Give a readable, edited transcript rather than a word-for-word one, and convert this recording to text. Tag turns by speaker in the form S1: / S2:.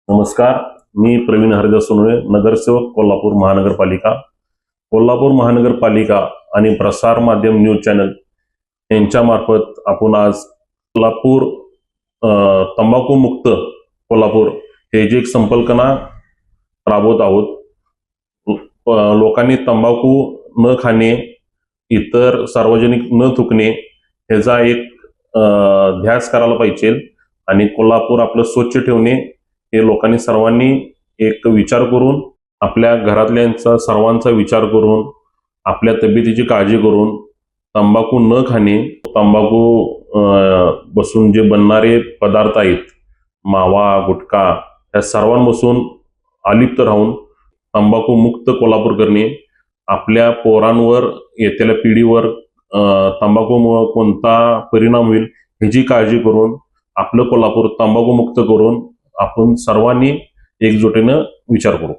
S1: नमस्कार. मी प्रवीण हरिदास सोनवणे, नगरसेवक कोल्हापूर महानगरपालिका. कोल्हापूर महानगरपालिका आणि प्रसार माध्यम न्यूज चॅनल यांच्यामार्फत आपण आज कोल्हापूर तंबाखू मुक्त कोल्हापूर हे जी एक संकल्पना राबवत आहोत. लोकांनी तंबाखू न खाणे, इतर सार्वजनिक न थुकणे ह्याचा एक ध्यास करायला पाहिजे आणि कोल्हापूर आपलं स्वच्छ ठेवणे हे लोकांनी सर्वांनी एक विचार करून, आपल्या घरातल्यांचा सर्वांचा विचार करून, आपल्या तब्येतीची काळजी करून तंबाखू न खाणे, तंबाखू बसून जे बनणारे पदार्थ आहेत, मावा, गुटखा, या सर्वांपासून अलिप्त राहून तंबाखू मुक्त कोल्हापूर करणे, आपल्या पोरांवर, येत्या पिढीवर तंबाखूमुळे कोणता परिणाम होईल ह्याची काळजी करून आपलं कोल्हापूर तंबाखू मुक्त करून आपण सर्वांनी एकजुटीनं विचार करू.